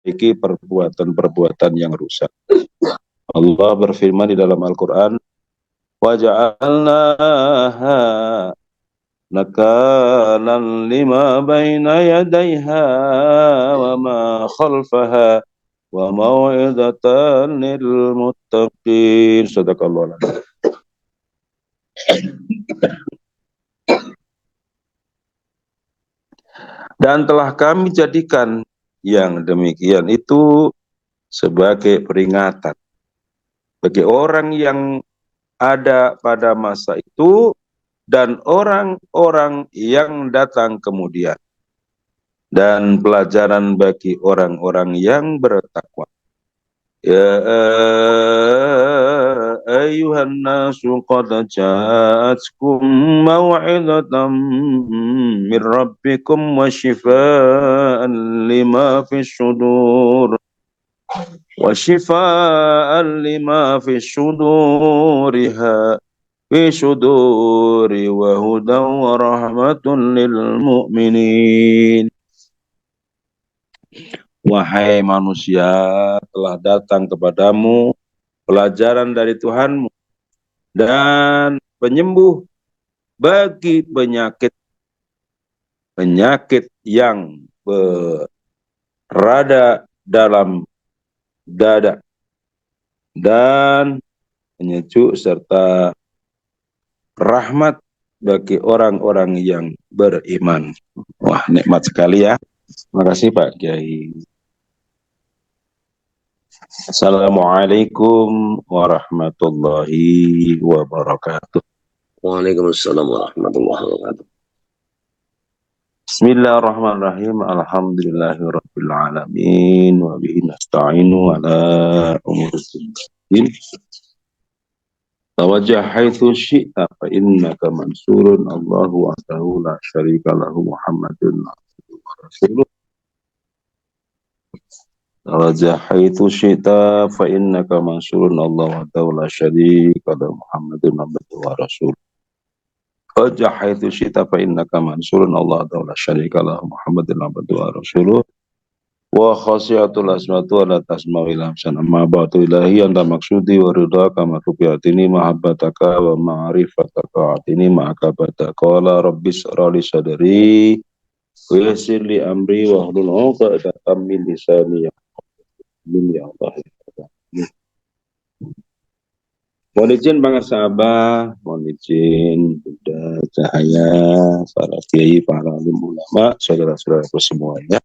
memperbaiki perbuatan-perbuatan yang rusak. Allah berfirman di dalam Al-Quran, وَجَعَلْنَاهَا نَكَالًا لِمَا بَيْنَ يَدَيْهَا وَمَا خَلْفَهَا وَمَوْعِظَةً لِلْمُتَّقِينَ. Sadaqallahu a'lam. Dan telah kami jadikan yang demikian itu sebagai peringatan bagi orang yang ada pada masa itu dan orang-orang yang datang kemudian, dan pelajaran bagi orang-orang yang bertakwa. Ya ayyuhan nasu qad ja'atkum maw'idatan min rabbikum wa shifaa'an lima fis sudur وشفاء لما في الصدور وهدى ورحمة للمؤمنين. Wahai manusia, telah datang kepadamu pelajaran dari Tuhanmu dan penyembuh bagi penyakit yang berada dalam dada, dan penyejuk serta rahmat bagi orang-orang yang beriman. Wah, nikmat sekali ya. Terima kasih Pak Kiai. Assalamualaikum warahmatullahi wabarakatuh. Waalaikumsalam warahmatullahi wabarakatuh. Bismillahirrahmanirrahim. Alhamdulillahirabbil alamin wa bihi nasta'inu ala umuri din. Tawajjah haitsu syi'ta fa innaka mansurun. Allahu wahdahu la syarika lahu Muhammadun abduhu wa rasuluh. Tawajjah haitsu syi'ta fa innaka mansurun. Allahu wahdahu la syarika lahu Muhammadun abduhu wa rasuluh. Tawajjah haitsu syi'ta fa innaka mansurun. Allahu wahdahu la syarika lahu Muhammadun abduhu wa rasuluh. Wa khasiatul asmatu ala tasma'u ila hamsan amma ba'du ilahi anta maksudi wa ridhaka matubiyatini mahabbataka wa ma'rifataka atini ma'akabataka qala rabbis rali sadari wa yassir li amri wa hlul 'uqdatam min lisani yafqahu ya Allah. Mohon izin Bang Sabah, mohon izin Bunda Cahaya, para kiai, para alim ulama, saudara-saudaraku semuanya.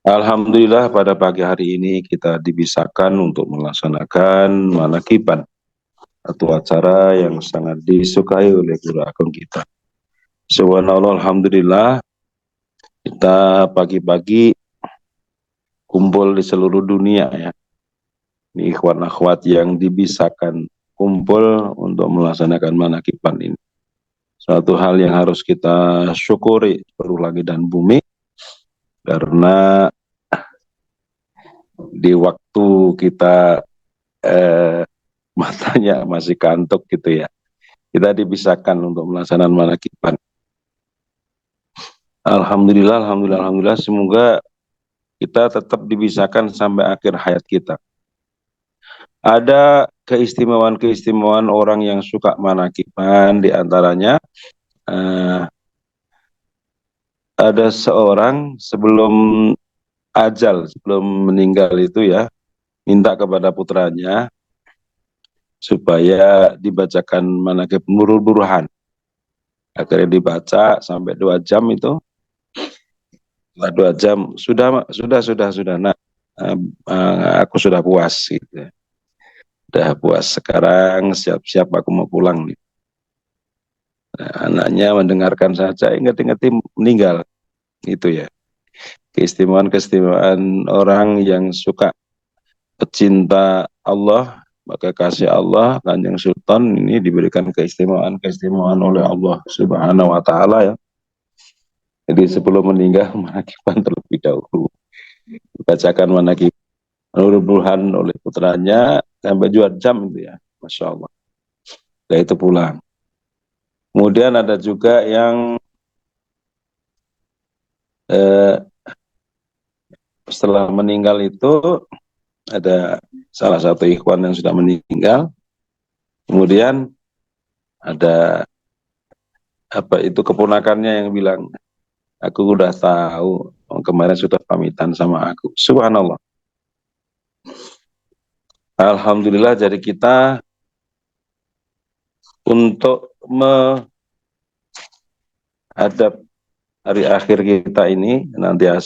Alhamdulillah pada pagi hari ini kita dibisahkan untuk melaksanakan manakiban atau acara yang sangat disukai oleh guru agung kita. Subhanallah, alhamdulillah kita pagi-pagi kumpul di seluruh dunia ya. Ini ikhwan akhwat yang dibisahkan kumpul untuk melaksanakan manakiban ini. Suatu hal yang harus kita syukuri seluruh langit dan bumi, karena di waktu kita matanya masih kantuk gitu ya, kita dibisahkan untuk melaksanakan manakiban. Alhamdulillah, semoga kita tetap dibisahkan sampai akhir hayat kita. Ada keistimewaan orang yang suka manakiban, di antaranya ada seorang sebelum meninggal itu ya, minta kepada putranya supaya dibacakan manakib Nurul Burhan. Akhirnya dibaca sampai 2 jam itu. Setelah 2 jam, sudah, nah, aku sudah puas gitu. Sudah puas, sekarang siap-siap aku mau pulang nih. Nah, anaknya mendengarkan saja, ingat-ingat meninggal. Itu ya. Keistimewaan orang yang suka pecinta Allah, maka kasih Allah, Kanjeng Sultan ini diberikan keistimewaan oleh Allah Subhanahu wa taala ya. Jadi sebelum meninggal manakiban terlebih dahulu. Bacakan manakib Nurul Burhan oleh putranya sampai 2 jam itu ya. Masya Allah. Setelah itu pulang. Kemudian ada juga yang setelah meninggal itu ada salah satu ikhwan yang sudah meninggal, kemudian ada apa itu keponakannya yang bilang, aku udah tahu, kemarin sudah pamitan sama aku. Subhanallah. Alhamdulillah, jadi kita untuk menghadap hari akhir kita ini nanti ya,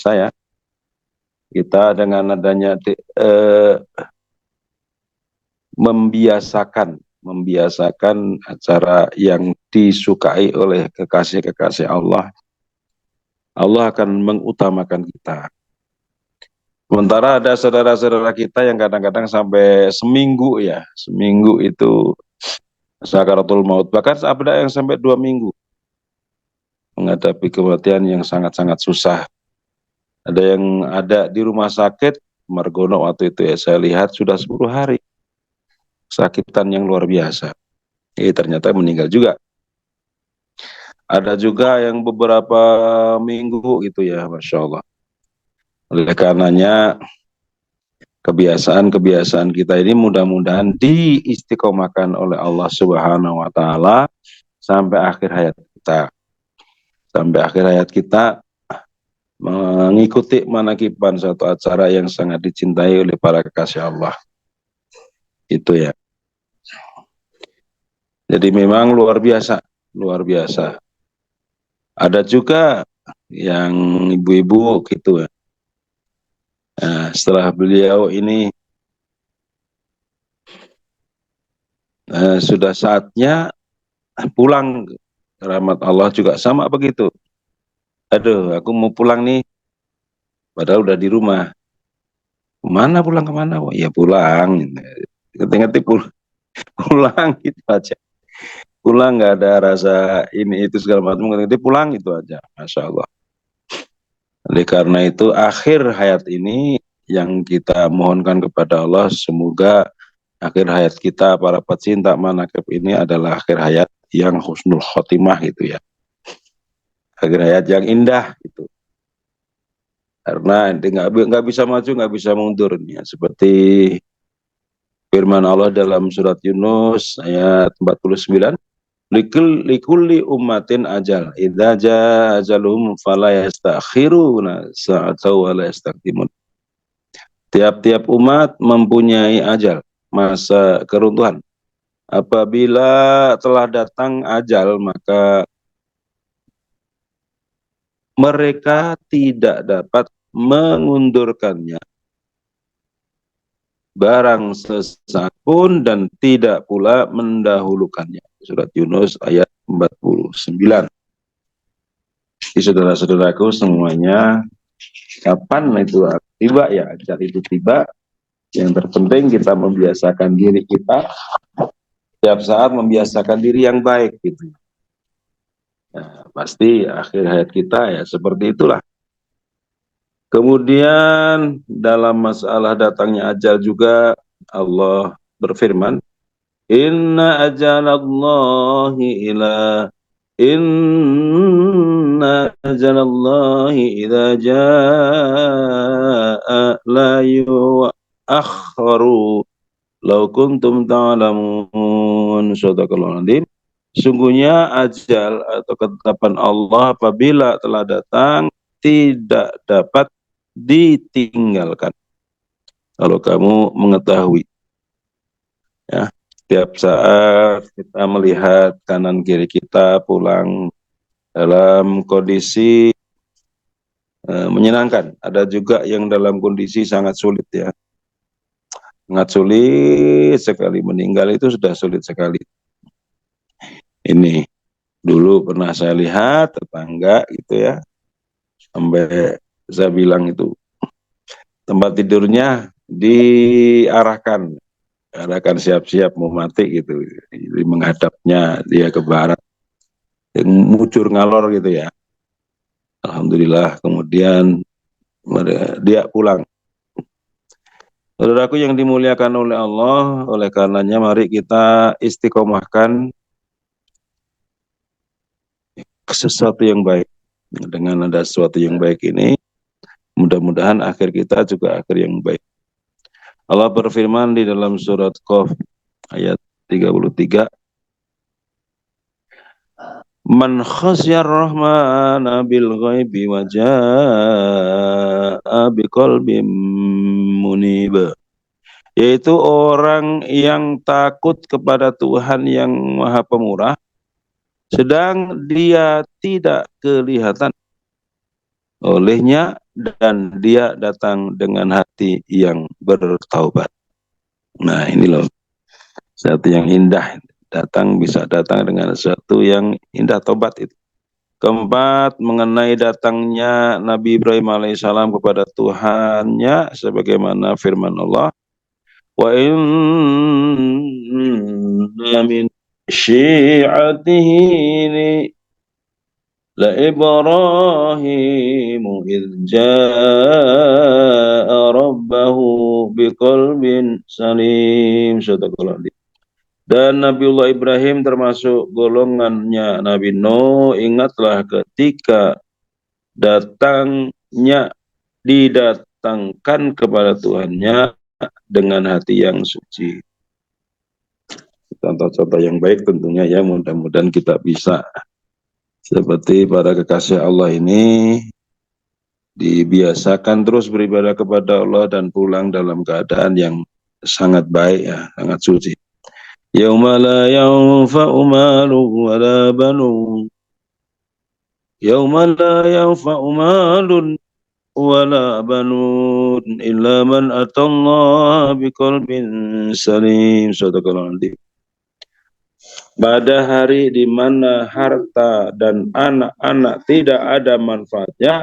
kita dengan adanya membiasakan acara yang disukai oleh kekasih-kekasih Allah, Allah akan mengutamakan kita. Sementara ada saudara-saudara kita yang kadang-kadang sampai seminggu itu sakaratul maut, bahkan ada yang sampai 2 minggu menghadapi kematian yang sangat-sangat susah. Ada yang ada di rumah sakit, Margono waktu itu ya saya lihat sudah 10 hari, kesakitan yang luar biasa. Ternyata meninggal juga. Ada juga yang beberapa minggu gitu ya, Masya Allah. Oleh karenanya kebiasaan-kebiasaan kita ini mudah-mudahan diistiqomahkan oleh Allah Subhanahu wa taala sampai akhir hayat kita. Sampai akhir hayat kita mengikuti manakiban suatu acara yang sangat dicintai oleh para kekasih Allah. Itu ya. Jadi memang luar biasa, luar biasa. Ada juga yang ibu-ibu gitu ya. Nah, setelah beliau ini sudah saatnya pulang, rahmat Allah juga sama begitu. Aduh, aku mau pulang nih, padahal udah di rumah. Kemana pulang kemana? Oh, ya pulang. Ngerti-ngerti pulang gitu aja. Pulang nggak ada rasa ini itu segala macam. Ngerti pulang itu aja. Masya Allah. Oleh karena itu akhir hayat ini yang kita mohonkan kepada Allah, semoga akhir hayat kita para pecinta manaqib ini adalah akhir hayat yang husnul khotimah gitu ya. Akhir hayat yang indah gitu. Karena nggak bisa maju, nggak bisa mundur ya. Seperti firman Allah dalam surat Yunus ayat 49, likulli ummatin ajal, idza jaa ajaluhum fala yastakhiruna sa'atan wa la yastaqdimun. Tiap-tiap umat mempunyai ajal, masa keruntuhan. Apabila telah datang ajal, maka mereka tidak dapat mengundurkannya barang sesaat pun dan tidak pula mendahulukannya. Surat Yunus ayat 49. Jadi saudara-saudaraku semuanya, kapan itu tiba ya ajal itu tiba, yang terpenting kita membiasakan diri kita setiap saat, membiasakan diri yang baik gitu. Nah, pasti akhir hayat kita ya seperti itulah. Kemudian dalam masalah datangnya ajal juga Allah berfirman, Inna ajalallahi idza jaa la yu'akhkharu law kuntum ta'lamun. Sadaqallahul adzim. Sungguhnya ajal atau ketetapan Allah apabila telah datang tidak dapat ditinggalkan. Kalau kamu mengetahui, ya, setiap saat kita melihat kanan kiri kita pulang dalam kondisi menyenangkan. Ada juga yang dalam kondisi sangat sulit ya. Sangat sulit sekali, meninggal itu sudah sulit sekali. Ini dulu pernah saya lihat tetangga gitu ya, sampai saya bilang itu tempat tidurnya diarahkan siap-siap mau mati gitu. Jadi menghadapnya dia ke barat, mujur ngalor gitu ya. Alhamdulillah kemudian dia pulang. Saudaraku yang dimuliakan oleh Allah, oleh karenanya mari kita istiqomahkan sesuatu yang baik. Dengan ada sesuatu yang baik ini, Mudah-mudahan akhir kita juga akhir yang baik. Allah berfirman di dalam surat Qaf ayat 33, Man khasyar rahmana bil ghaibi wa jaa'a biqalbin munib. Yaitu orang yang takut kepada Tuhan yang Maha Pemurah, sedang dia tidak kelihatan olehnya dan dia datang dengan hati yang bertaubat. Nah ini loh, satu yang indah, bisa datang dengan sesuatu yang indah, tobat itu. Keempat, mengenai datangnya Nabi Ibrahim alaihissalam kepada Tuhannya, sebagaimana firman Allah, wa inna min syi'atihi la Ibrahimu idh jaa'a rabbahu biqalbin salim. Dan Nabiullah Ibrahim termasuk golongannya Nabi Nuh. Ingatlah ketika didatangkan kepada Tuhannya dengan hati yang suci. Contoh-contoh yang baik tentunya ya, mudah-mudahan kita bisa seperti para kekasih Allah ini, dibiasakan terus beribadah kepada Allah dan pulang dalam keadaan yang sangat baik ya, sangat suci. Yauma la yanfa'u malun wala banun. Yauma la yanfa'u malun wala banun illa man atallaha biqalbin salim. Sadaqallahu alazim. Pada hari di mana harta dan anak-anak tidak ada manfaatnya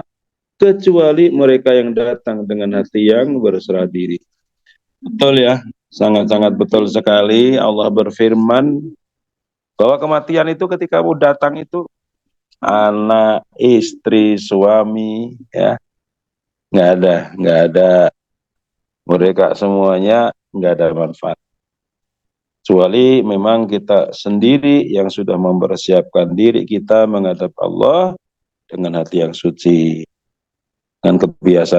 kecuali mereka yang datang dengan hati yang berserah diri. Betul ya, sangat-sangat betul sekali. Allah berfirman bahwa kematian itu ketika mau datang itu, anak, istri, suami, ya, nggak ada, mereka semuanya nggak ada manfaat. Kecuali memang kita sendiri yang sudah mempersiapkan diri kita menghadap Allah dengan hati yang suci, dengan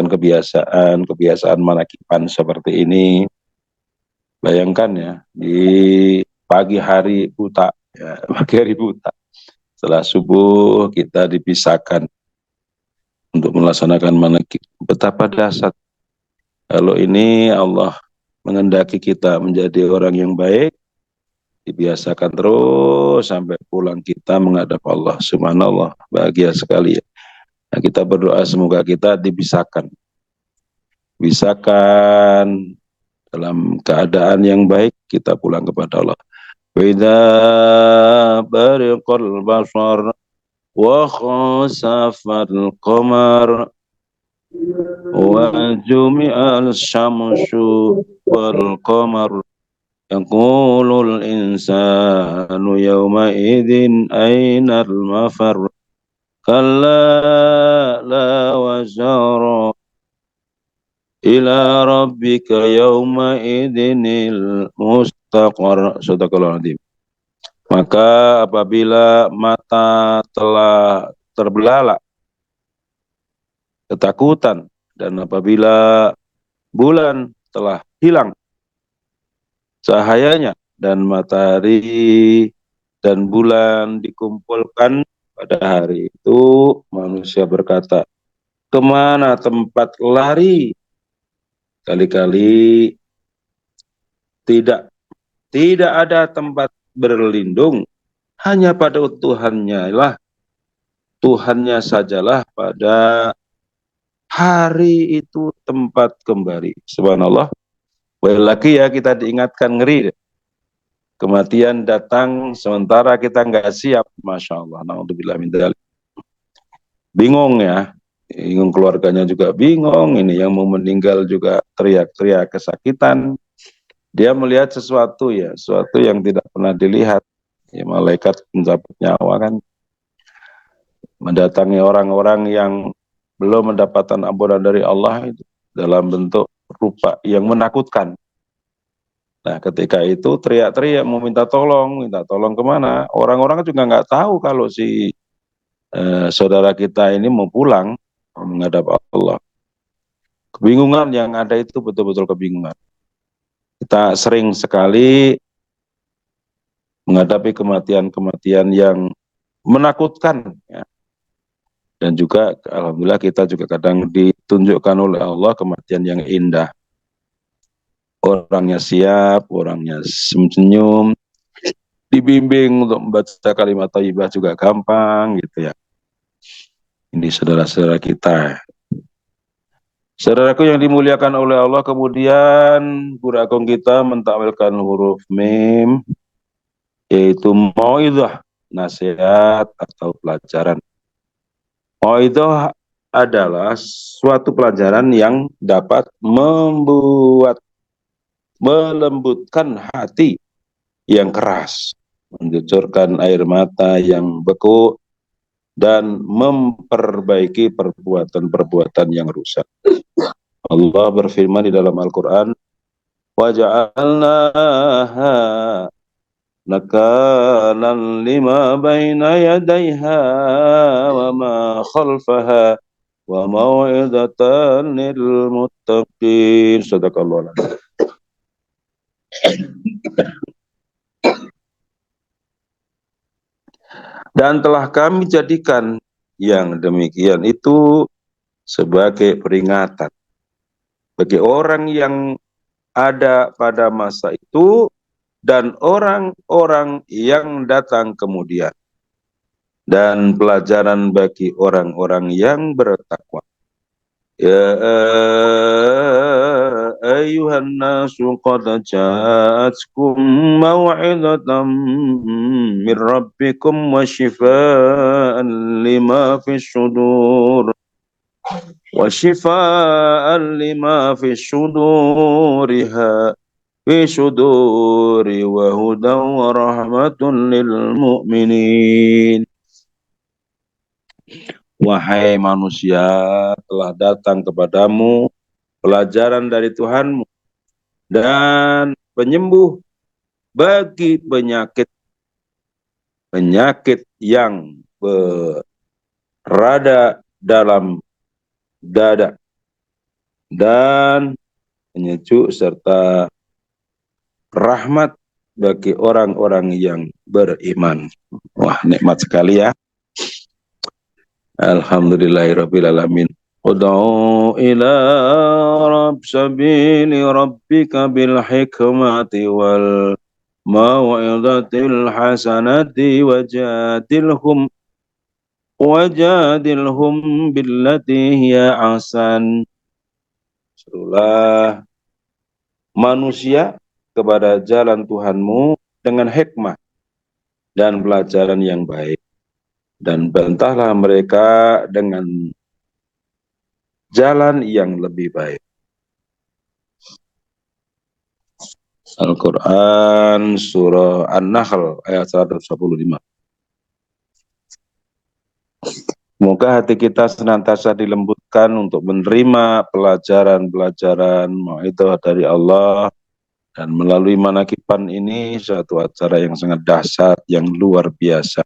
kebiasaan manakiban seperti ini. Bayangkan ya, di pagi hari buta, ya, setelah subuh kita dipisahkan untuk melaksanakan manakib. Betapa dahsyat kalau ini Allah mengendaki kita menjadi orang yang baik, dibiasakan terus sampai pulang kita menghadap Allah. Subhanallah, bahagia sekali ya. Nah, kita berdoa semoga kita dipisahkan dalam keadaan yang baik, kita pulang kepada Allah. Wa idza bariqal basar wa khasafal qamar wa jumi'al syamsu wal qamar yaqulul insanu yawma idzin ainal mafar kalla la wazara ila rabbika yawma idzinil mustaqar. Sadaqallahu alazim. Maka apabila mata telah terbelalak ketakutan dan apabila bulan telah hilang cahayanya dan matahari dan bulan dikumpulkan pada hari itu, manusia berkata, kemana tempat lari? Kali-kali tidak ada tempat berlindung, hanya pada Tuhannya sajalah pada hari itu tempat kembali. Subhanallah. Lagi ya, kita diingatkan, ngeri. Kematian datang sementara kita nggak siap. Masya Allah. Na'udzubillah min dzalik. Bingung ya. Bingung, keluarganya juga bingung. Ini yang mau meninggal juga teriak-teriak kesakitan. Dia melihat sesuatu yang tidak pernah dilihat. Ya, malaikat mencabut nyawa kan. Mendatangi orang-orang yang belum mendapatkan ampunan dari Allah itu dalam bentuk rupa yang menakutkan. Nah, ketika itu teriak-teriak mau minta tolong kemana? Orang-orang juga nggak tahu kalau si saudara kita ini mau pulang menghadap Allah. Kebingungan yang ada itu betul-betul kebingungan. Kita sering sekali menghadapi kematian-kematian yang menakutkan, ya. Dan juga alhamdulillah kita juga kadang ditunjukkan oleh Allah kematian yang indah. Orangnya siap, orangnya senyum, dibimbing untuk membaca kalimat thayyibah juga gampang gitu ya. Ini saudara-saudara kita. Saudaraku yang dimuliakan oleh Allah, kemudian guru agung kita mentakwilkan huruf mim, yaitu mauidhah, nasihat atau pelajaran. Mauidhah adalah suatu pelajaran yang dapat melembutkan hati yang keras, mencucurkan air mata yang beku, dan memperbaiki perbuatan-perbuatan yang rusak. Allah berfirman di dalam Al-Quran, وَجَعَلْنَاهَا نَكَالًا لِمَا بَيْنَ يَدَيْهَا وَمَا خَلْفَهَا وَمَوْعِظَةً لِلْمُتَّقِينَ. Sadaqallahu a'lam. Dan telah kami jadikan yang demikian itu sebagai peringatan bagi orang yang ada pada masa itu dan orang-orang yang datang kemudian, dan pelajaran bagi orang-orang yang bertakwa. Ya ayyuhan nasu qad ja'atkum maw'idatan min rabbikum wa shifaa'an lima fis sudur وشفاء لما في الصدور وهدى ورحمة للمؤمنين. Wahai manusia, telah datang kepadamu pelajaran dari Tuhanmu dan penyembuh bagi penyakit yang berada dalam dada, dan penyejuk serta rahmat bagi orang-orang yang beriman. Wah, nikmat sekali ya. Alhamdulillahirabbil alamin. Ud'u ila sabili rabbika bil hikmati wal mau'izatil hasanati wajadilhum billati hiya ahsan. Serulah manusia kepada jalan Tuhanmu dengan hikmah dan pelajaran yang baik, dan bantahlah mereka dengan jalan yang lebih baik. Al-Quran Surah An-Nahl ayat 125. Semoga hati kita senantiasa dilembutkan untuk menerima pelajaran-pelajaran mau'idhah dari Allah, dan melalui manakipan ini suatu acara yang sangat dahsyat, yang luar biasa.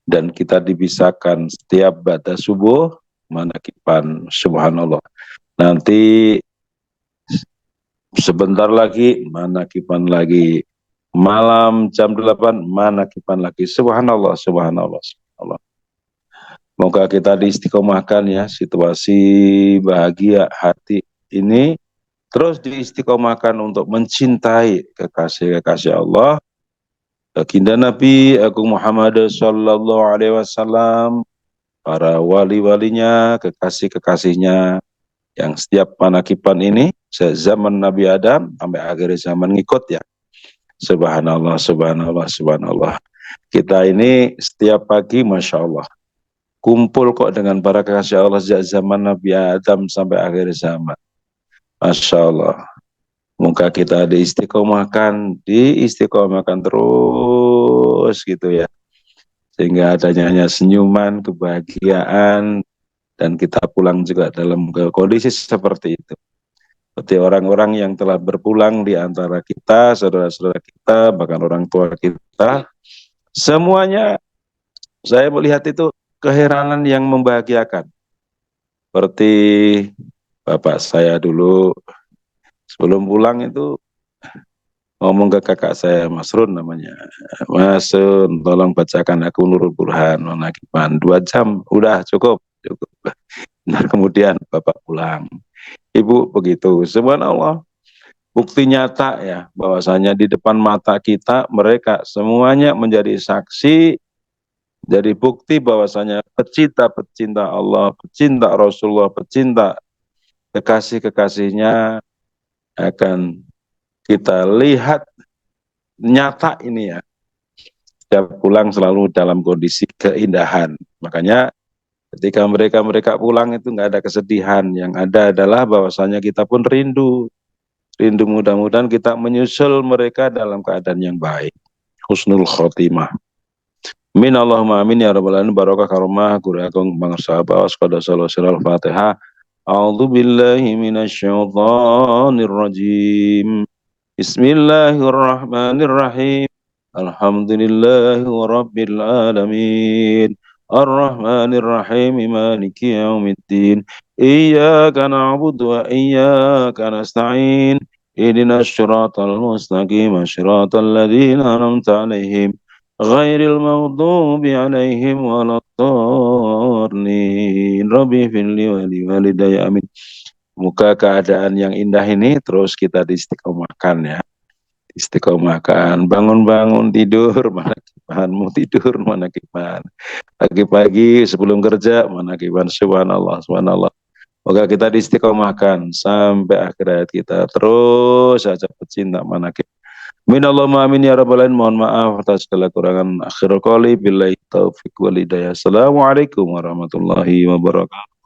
Dan kita dipisahkan setiap ba'da subuh manakipan, subhanallah. Nanti sebentar lagi manakipan lagi, malam jam 8 manakipan lagi, subhanallah, subhanallah, subhanallah. Semoga kita diistiqomahkan ya, situasi bahagia hati ini terus diistiqomahkan untuk mencintai kekasih-kekasih Allah, baginda Nabi Agung Muhammad sallallahu alaihi wasallam, para wali-walinya, kekasih-kekasihnya, yang setiap manakipan ini zaman Nabi Adam sampai akhir zaman ngikut ya. Subhanallah, subhanallah, subhanallah. Kita ini setiap pagi Masya Allah kumpul kok dengan para kekasih Allah sejak zaman Nabi Adam sampai akhir zaman. Masya Allah. Semoga kita diistiqomahkan terus gitu ya. Sehingga adanya senyuman, kebahagiaan, dan kita pulang juga dalam kondisi seperti itu. Seperti orang-orang yang telah berpulang di antara kita, saudara-saudara kita, bahkan orang tua kita, semuanya saya melihat itu keheranan yang membahagiakan. Seperti bapak saya dulu sebelum pulang itu ngomong ke kakak saya, Mas Run namanya. Mas Run, tolong bacakan aku Nurul Burhan, Manakiban. 2 jam, udah cukup. Cukup. Nah, kemudian bapak pulang. Ibu begitu. Subhanallah. Bukti nyata ya, bahwasanya di depan mata kita mereka semuanya menjadi saksi, jadi bukti bahwasanya pecinta-pecinta Allah, pecinta Rasulullah, pecinta kekasih-kekasihnya akan kita lihat nyata ini ya. Setiap pulang selalu dalam kondisi keindahan. Makanya ketika mereka pulang itu nggak ada kesedihan, yang ada adalah bahwasanya kita pun rindu. Rindu, mudah-mudahan kita menyusul mereka dalam keadaan yang baik. Husnul khotimah. Min Allahumma amin ya rabbal alamin, barokah karomah guru agung bangsa bawas qada sallallahu Fatihah. A'udzu billahi minasyaitonir rajim. Bismillahirrahmanirrahim. Alhamdulillahi rabbil alamin. Ar-Rahmanir Rahim, Maliki yaumiddin. Iyyaka na'budu wa iyyaka nasta'in. Ihdinas siratal mustaqim, siratal ladzina an'amta 'alaihim ghairil maghdubi 'alaihim waladdallin. Rabbi firli wa li walidayya amin. Semoga keadaan yang indah ini terus kita diistiqomahkan ya. Istiqomahkan, bangun-bangun tidur, mana kipanmu tidur, mana kipan. Pagi-pagi sebelum kerja, mana kipan, subhanallah, subhanallah. Semoga kita diistiqomahkan sampai akhir hayat kita. Terus saja pecinta mana kipan. Minallahumma amin ya rabbal alamin. Mohon maaf atas segala kurangan. Akhirul qouli billahi taufiq wal hidayah. Assalamualaikum warahmatullahi wabarakatuh.